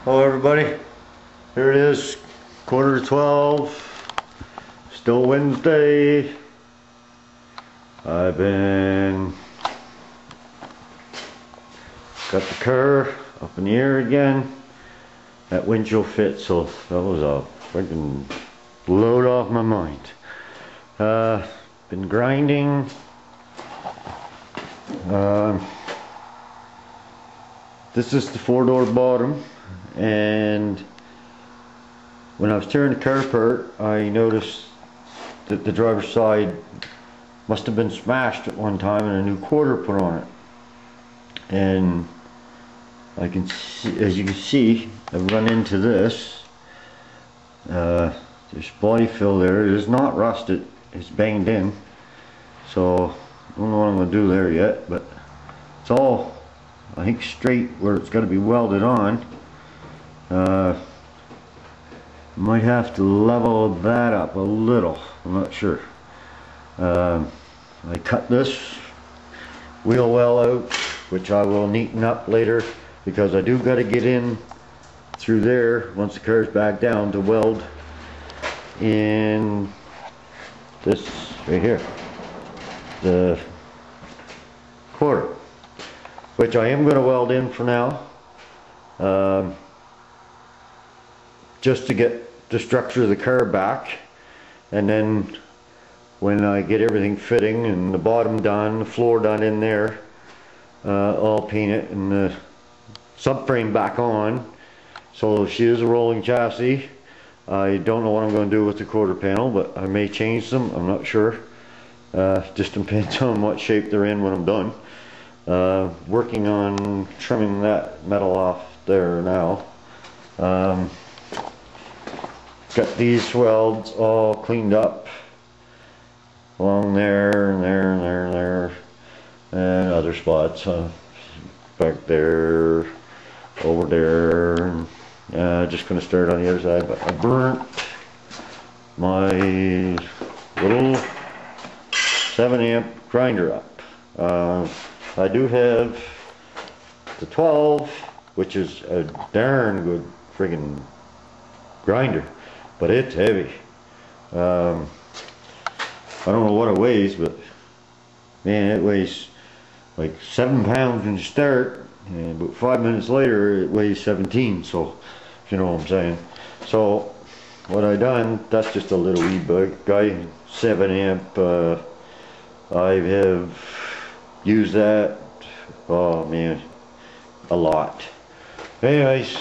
Hello everybody, here it is, 11:45, still Wednesday. I've been got the car up in the air again. That windshield fit, so that was a freaking load off my mind. Been grinding. This is the 4-door bottom, and when I was tearing the car apart, I noticed that the driver's side must have been smashed at one time and a new quarter put on it. And I can see, as you can see, I've run into this. There's body fill there. It is not rusted, it's banged in. So I don't know what I'm going to do there yet, but it's all, I think, straight where it's got to be welded on. Might have to level that up a little, I'm not sure. I cut this wheel well out, which I will neaten up later, because I do got to get in through there once the car's back down to weld in this right here, the quarter, which I am going to weld in for now, just to get the structure of the car back, and then when I get everything fitting and the bottom done, the floor done in there, I'll paint it and the subframe back on. So she is a rolling chassis. I don't know what I'm going to do with the quarter panel, but I may change them, I'm not sure. Just depends on what shape they're in when I'm done. Working on trimming that metal off there now. Got these welds all cleaned up along there and there and there and there, and other spots back there, over there, and just going to start on the other side. But I burnt my little 7-amp grinder up. I do have the 12, which is a darn good friggin' grinder, but it's heavy. I don't know what it weighs, but man, it weighs like 7 pounds when you start, and about 5 minutes later it weighs 17, so if you know what I'm saying. So what I done, that's just a little wee guy, 7-amp. I have used that, oh man, a lot. Anyways,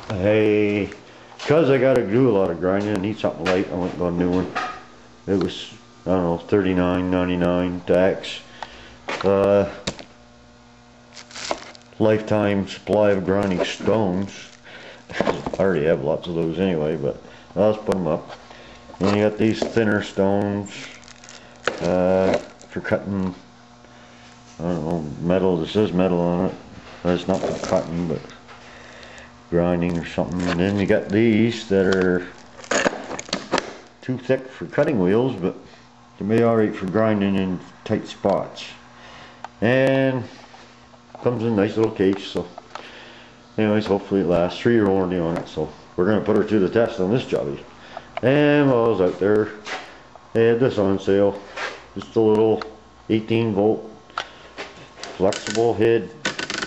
because I gotta do a lot of grinding, I need something light. I went and got a new one. It was, I don't know, $39.99 tax. Lifetime supply of grinding stones. I already have lots of those anyway, but I'll just put them up. Then you got these thinner stones for cutting, I don't know, metal. This says metal on it. It's not for cutting, but grinding or something. And then you got these that are too thick for cutting wheels, but they may be alright for grinding in tight spots. And comes in a nice little case. So anyways, hopefully it lasts. 3-year warranty on it, so we're going to put her to the test on this jobby. And while I was out there, they had this on sale. Just a little 18-volt flexible head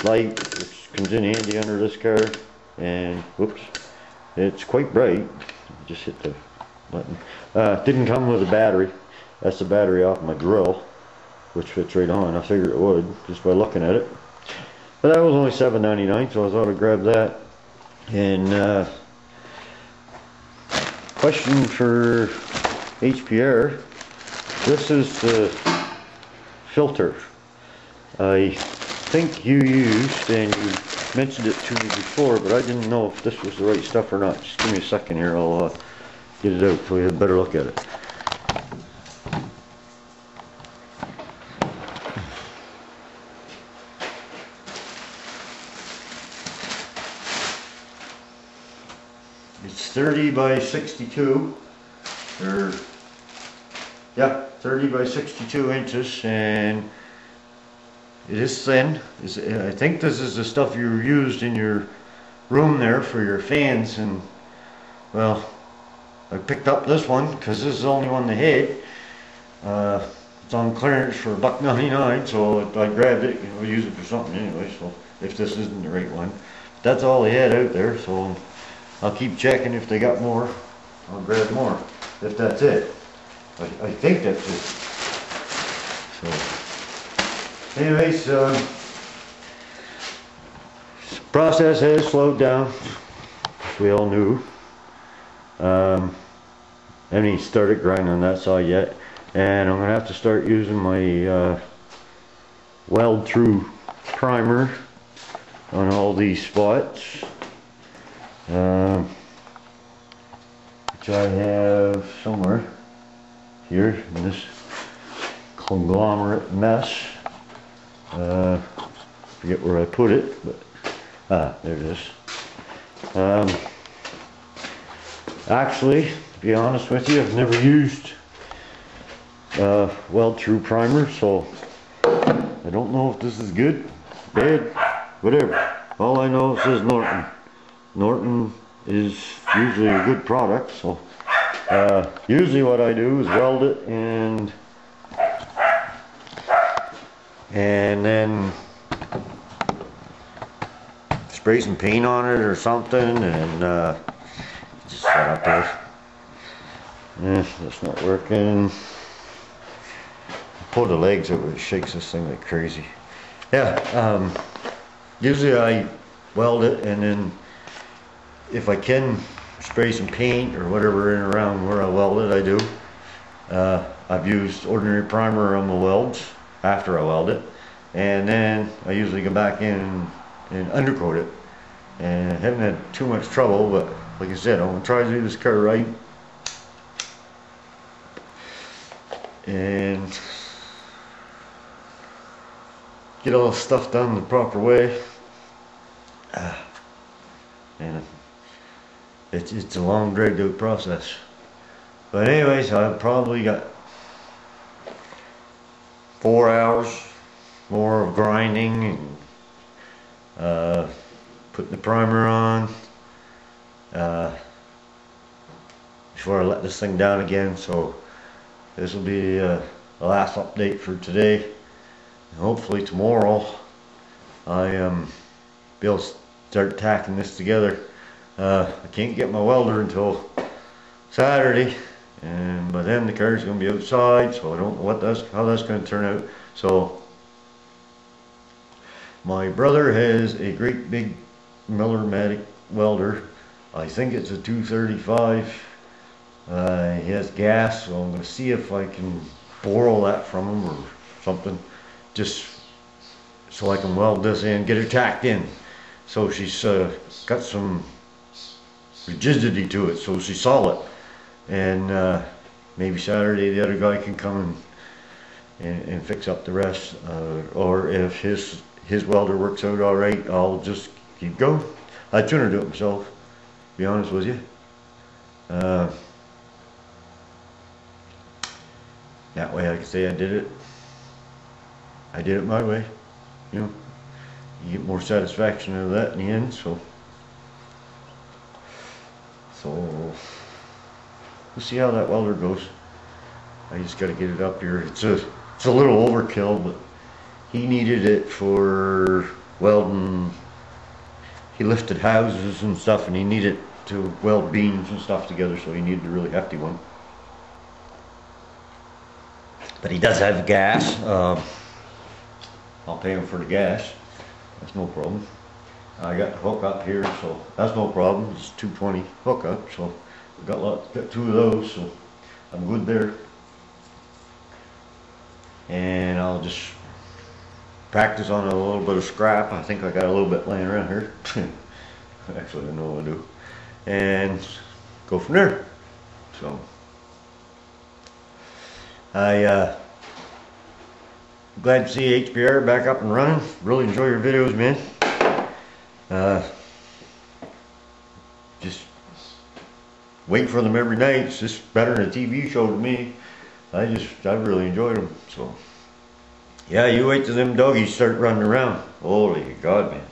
light, which comes in handy under this car. And whoops, it's quite bright. Just hit the button. Didn't come with a battery. That's the battery off my drill, which fits right on. I figured it would just by looking at it. But that was only $7.99, so I thought I'd grab that. And question for HPR. This is the filter I think you used, and you mentioned it to me before, but I didn't know if this was the right stuff or not. Just give me a second here, I'll get it out so we have a better look at it. It's 30 by 62, or yeah, 30 by 62 inches, and it is thin. I think this is the stuff you used in your room there for your fans. And well, I picked up this one because this is the only one they had. It's on clearance for $1.99, so I grabbed it. You know, use it for something anyway. So if this isn't the right one, but that's all they had out there. So I'll keep checking. If they got more, I'll grab more. If that's it, I think that's it. So, anyways, process has slowed down, as we all knew. I haven't even started grinding on that side yet, and I'm gonna have to start using my weld through primer on all these spots, which I have somewhere here in this conglomerate mess. Forget where I put it, but there it is. Actually, to be honest with you, I've never used weld through primer, so I don't know if this is good, bad, whatever. All I know, it says Norton. Norton is usually a good product, so usually what I do is weld it and then spray some paint on it or something, and just set up there. That's not working. Pull the legs out, it shakes this thing like crazy. Yeah, usually I weld it, and then if I can spray some paint or whatever in around where I weld it, I do. I've used ordinary primer on the welds after I weld it, and then I usually go back in and undercoat it. And I haven't had too much trouble, but like I said, I'm going to try to do this car right and get all the stuff done the proper way. And it's a long, dragged out process. But anyways, I've probably got 4 hours more of grinding and putting the primer on before I let this thing down again. So this will be the last update for today, and hopefully tomorrow I be able to start tacking this together. I can't get my welder until Saturday, and by then the car's going to be outside, so I don't know how that's going to turn out. So my brother has a great big Miller-Matic welder. I think it's a 235. He has gas, so I'm going to see if I can borrow that from him or something, just so I can weld this in, get her tacked in. So she's got some rigidity to it, so she's solid. And maybe Saturday the other guy can come and fix up the rest, or if his welder works out all right, I'll just keep going. I'd sooner do it myself, to be honest with you. That way I can say I did it my way, you know. You get more satisfaction out of that in the end. So we'll see how that welder goes. I just got to get it up here. It's a little overkill, but he needed it for welding. He lifted houses and stuff, and he needed to weld beams and stuff together, so he needed a really hefty one. But he does have gas. I'll pay him for the gas. That's no problem. I got the hook up here, so that's no problem. It's 220 hookup, so I've got two of those, so I'm good there. And I'll just practice on a little bit of scrap. I think I got a little bit laying around here. Actually, I know what I do. And go from there. So glad to see HPR back up and running. Really enjoy your videos, man. Just wait for them every night. It's just better than a TV show to me. I really enjoyed them. So yeah, you wait till them doggies start running around. Holy God, man,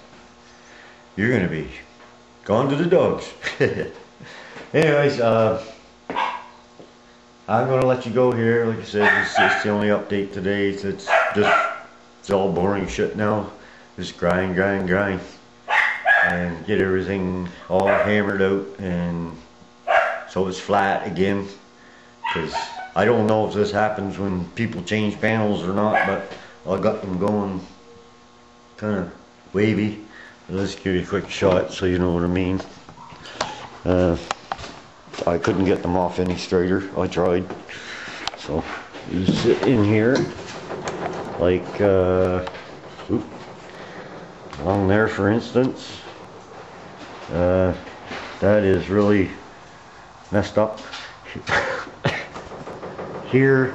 you're gonna be gone to the dogs. Anyways, I'm gonna let you go here. Like I said, it's the only update today. It's all boring shit now. Just grind, and get everything all hammered out, and so it's flat again. Because I don't know if this happens when people change panels or not, but I got them going kind of wavy. Let's give you a quick shot so you know what I mean. I couldn't get them off any straighter. I tried. So you sit in here like along there, for instance. That is really messed up. Here,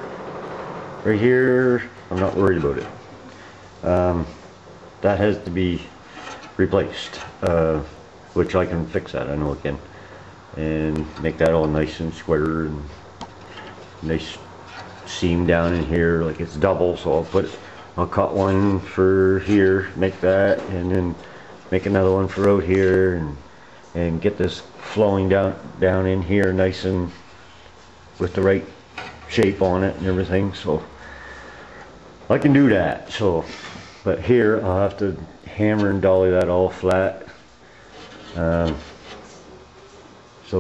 right here, I'm not worried about it. That has to be replaced, which I can fix that, I know I can, and make that all nice and square and nice seam down in here like it's double. So I'll cut one for here, make that, and then make another one for out here, and get this flowing down in here nice and with the right shape on it and everything. So I can do that. So, but here I'll have to hammer and dolly that all flat, so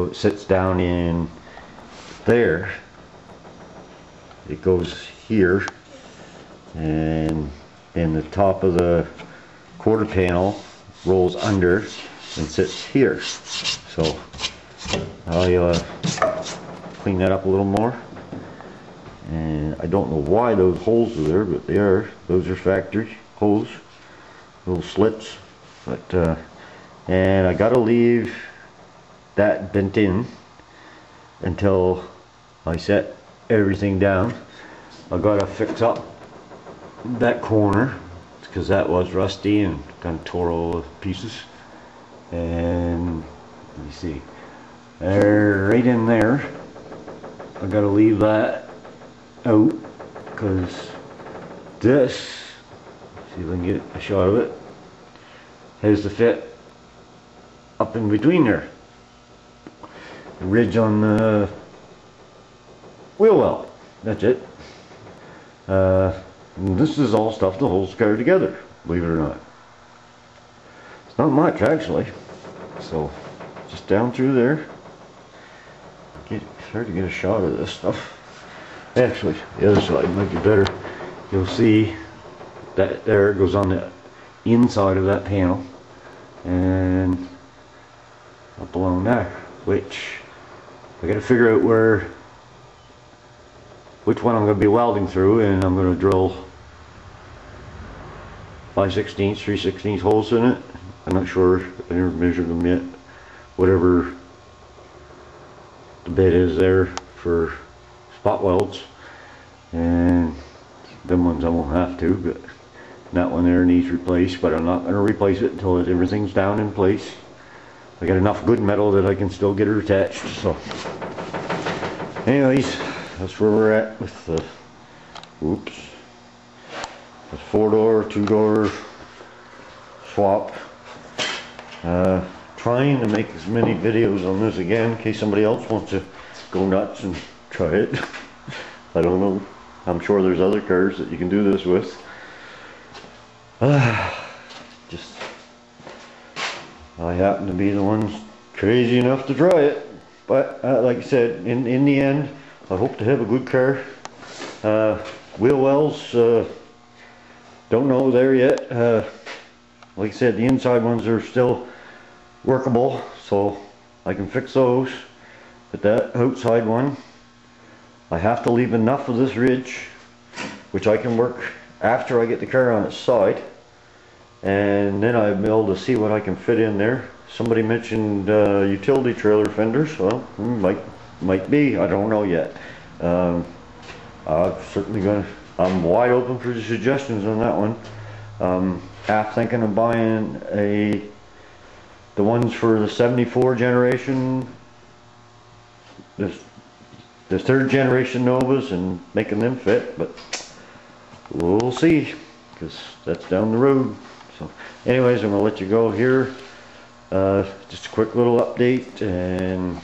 it sits down in there. It goes here, and then the top of the quarter panel rolls under and sits here. So I'll clean that up a little more. And I don't know why those holes are there, but they are. Those are factory holes, little slits. But and I gotta leave that bent in until I set everything down. I gotta fix up that corner because that was rusty and kind of tore all the pieces. And let me see, right in there, I gotta leave that out because this, see if I can get a shot of it, has to fit up in between there. The ridge on the wheel well, that's it. This is all stuff the holds car together, believe it or not. It's not much actually. So just down through there, start to get a shot of this stuff. Actually, the other side might be better. You'll see that there it goes on the inside of that panel and up along there, which I got to figure out which one I'm going to be welding through, and I'm going to drill 5/16, 3/16 holes in it. I'm not sure, I never measured them yet. Whatever the bit is there for spot welds, and them ones I won't have to, but that one there needs replaced, but I'm not going to replace it until everything's down in place. I got enough good metal that I can still get it attached. So anyways, that's where we're at with the the 4-door, 2-door swap. Trying to make as many videos on this again in case somebody else wants to go nuts and try it. I don't know. I'm sure there's other cars that you can do this with. Just I happen to be the ones crazy enough to try it. But like I said, in the end, I hope to have a good car. Wheel wells, don't know there yet. Like I said, the inside ones are still workable, so I can fix those. But that outside one, I have to leave enough of this ridge, which I can work after I get the car on its side, and then I'll be able to see what I can fit in there. Somebody mentioned utility trailer fenders. Well, might be. I don't know yet. I'm wide open for suggestions on that one. Half thinking of buying the ones for the 74 generation, the 3rd generation Novas, and making them fit, but we'll see, because that's down the road. So anyways, I'm going to let you go here. Just a quick little update, and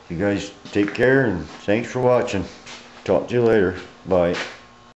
you guys take care, and thanks for watching. Talk to you later. Bye.